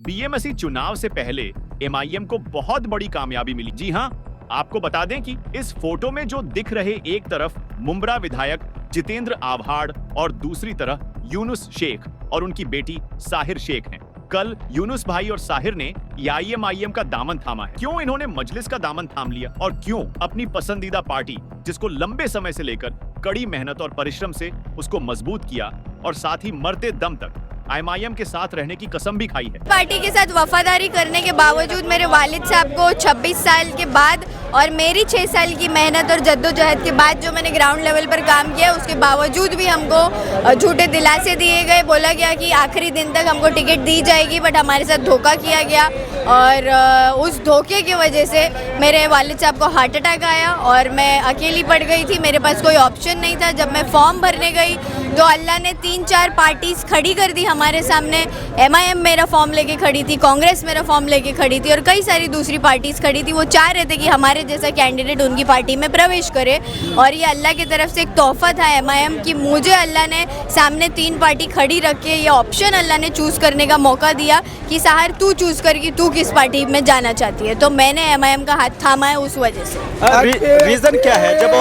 BMC चुनाव से पहले एमआईएम को बहुत बड़ी कामयाबी मिली। जी हां, आपको बता दें कि इस फोटो में जो दिख रहे एक तरफ मुंब्रा विधायक जितेंद्र आव्हाड और दूसरी तरफ यूनुस शेख और उनकी बेटी साहिर शेख हैं। कल यूनुस भाई और साहिर ने एआईएमआईएम का दामन थामा है। क्यों इन्होंने मजलिस का दामन थाम लिया और क्यों अपनी पसंदीदा पार्टी, जिसको लंबे समय से लेकर कड़ी मेहनत और परिश्रम से उसको मजबूत किया और साथ ही मरते दम तक एमआईएम के साथ रहने की कसम भी खाई है। पार्टी के साथ वफादारी करने के बावजूद मेरे वालिद साहब को 26 साल के बाद और मेरी 6 साल की मेहनत और जद्दोजहद के बाद जो मैंने ग्राउंड लेवल पर काम किया, उसके बावजूद भी हमको झूठे दिलासे दिए गए। बोला गया कि आखिरी दिन तक हमको टिकट दी जाएगी, बट हमारे साथ धोखा किया गया और उस धोखे की वजह से मेरे वालिद साहब को हार्ट अटैक आया और मैं अकेली पड़ गई थी। मेरे पास कोई ऑप्शन नहीं था। जब मैं फॉर्म भरने गई तो अल्लाह ने 3-4 पार्टीज खड़ी कर दी हमारे सामने। एमआईएम मेरा फॉर्म लेके खड़ी थी, कांग्रेस मेरा फॉर्म लेके खड़ी थी और कई सारी दूसरी पार्टीज खड़ी थी। वो चाह रहे थे कि हमारे जैसा कैंडिडेट उनकी पार्टी में प्रवेश करे और ये अल्लाह की तरफ से एक तोहफा था एमआईएम की। मुझे अल्लाह ने सामने 3 पार्टी खड़ी रख के ये ऑप्शन अल्लाह ने चूज़ करने का मौका दिया कि साहर तू चूज़ कर कि तू किस पार्टी में जाना चाहती है। तो मैंने एमआईएम का हाथ थामा है उस वजह से। रीज़न क्या है, जब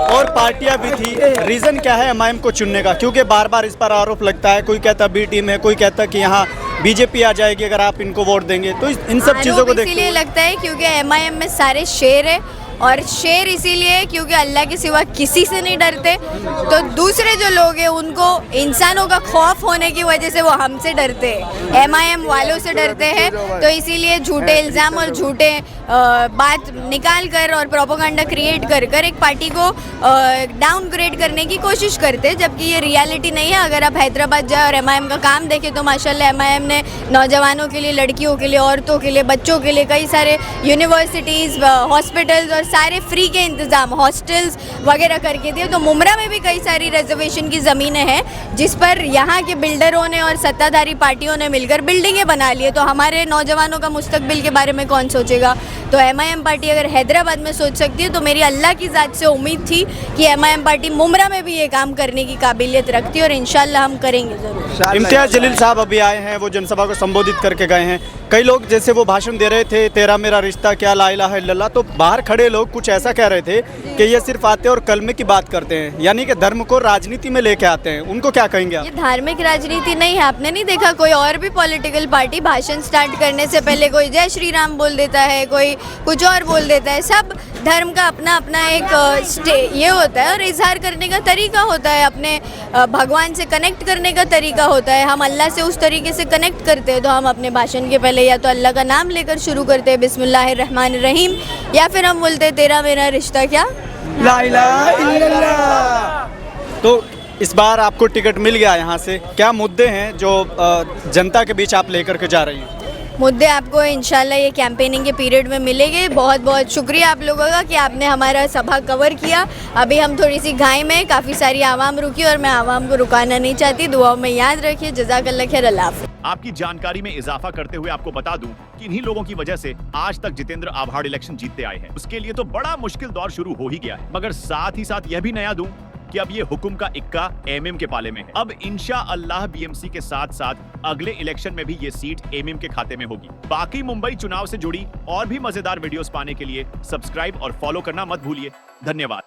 और पार्टियां भी थी, रीज़न क्या है एमआईएम को चुनने का? क्योंकि बार बार इस पर आरोप लगता है, कोई कहता बी टीम है, कोई कहता कि यहाँ बीजेपी आ जाएगी अगर आप इनको वोट देंगे। तो इन सब चीज़ों को देखते इसीलिए लगता है क्योंकि एमआईएम में सारे शेर है और शेर इसीलिए क्योंकि अल्लाह के सिवा किसी से नहीं डरते। तो दूसरे जो लोग हैं उनको इंसानों का खौफ होने की वजह से वो हमसे डरते हैं, एमआईएम वालों से डरते हैं। तो इसीलिए झूठे इल्ज़ाम और झूठे बात निकाल कर और प्रोपेगेंडा क्रिएट कर कर एक पार्टी को डाउनग्रेड करने की कोशिश करते हैं, जबकि ये रियलिटी नहीं है। अगर आप हैदराबाद जाए और एमआईएम का काम देखें तो माशाल्लाह एमआईएम ने नौजवानों के लिए, लड़कियों के लिए, औरतों के लिए, बच्चों के लिए कई सारे यूनिवर्सिटीज़, हॉस्पिटल्स और सारे फ्री के इंतज़ाम, हॉस्टल्स वगैरह करके दिए। तो मुमरा में भी कई सारी रिजर्वेशन की ज़मीनें हैं जिस पर यहाँ के बिल्डरों ने और सत्ताधारी पार्टियों ने मिलकर बिल्डिंगें बना ली है। तो हमारे नौजवानों का मुस्तकबिल के बारे में कौन सोचेगा? तो एमआईएम पार्टी अगर हैदराबाद में सोच सकती है तो मेरी अल्लाह की ज़ात से उम्मीद थी कि एमआईएम पार्टी मुमरा में भी ये काम करने की काबिलियत रखती है और इंशाल्लाह हम करेंगे ज़रूर। इम्तियाज़ जलील साहब अभी आए हैं, वो जनसभा को संबोधित करके गए हैं। कई लोग जैसे वो भाषण दे रहे थे, तेरा मेरा रिश्ता क्या, ला इलाहा इल्लल्लाह, तो बाहर खड़े लोग कुछ ऐसा कह रहे थे कि ये सिर्फ आते और कलमे की बात करते हैं, यानी कि धर्म को राजनीति में लेके आते हैं। उनको क्या कहेंगे आप? ये धार्मिक राजनीति नहीं है। आपने नहीं देखा कोई और भी पॉलिटिकल पार्टी भाषण स्टार्ट करने से पहले कोई जय श्री राम बोल देता है, कोई कुछ और बोल देता है। सब धर्म का अपना अपना एक ये होता है और इजहार करने का तरीका होता है, अपने भगवान से कनेक्ट करने का तरीका होता है। हम अल्लाह से उस तरीके से कनेक्ट करते हैं तो हम अपने भाषण के पहले या तो अल्लाह का नाम लेकर शुरू करते हैं, बिस्मिल्लाहिर्रहमानिर्रहीम, या फिर हम बोलते हैं तेरा मेरा रिश्ता क्या, ला इलाहा इल्लल्लाह। तो इस बार आपको टिकट मिल गया यहाँ से, क्या मुद्दे हैं जो जनता के बीच आप लेकर के जा रही हैं? मुद्दे आपको इंशाल्लाह ये कैंपेनिंग के पीरियड में मिलेंगे। बहुत बहुत शुक्रिया आप लोगों का कि आपने हमारा सभा कवर किया। अभी हम थोड़ी सी घाई में, काफ़ी सारी आवाम रुकी और मैं आवाम को रुकाना नहीं चाहती। दुआओं में याद रखिए। जज़ाकल्लाह खैर। अल्लाह हाफ़िज़। आपकी जानकारी में इजाफा करते हुए आपको बता दूं कि इन्हीं लोगों की वजह से आज तक जितेंद्र आव्हाड इलेक्शन जीतते आए हैं। उसके लिए तो बड़ा मुश्किल दौर शुरू हो ही गया है, मगर साथ ही साथ यह भी नया दूं कि अब ये हुक्म का इक्का एमएम के पाले में है। अब इंशाअल्लाह बीएमसी के साथ साथ अगले इलेक्शन में भी ये सीट एमएम के खाते में होगी। बाकी मुंबई चुनाव से जुड़ी और भी मजेदार वीडियोस पाने के लिए सब्सक्राइब और फॉलो करना मत भूलिए। धन्यवाद।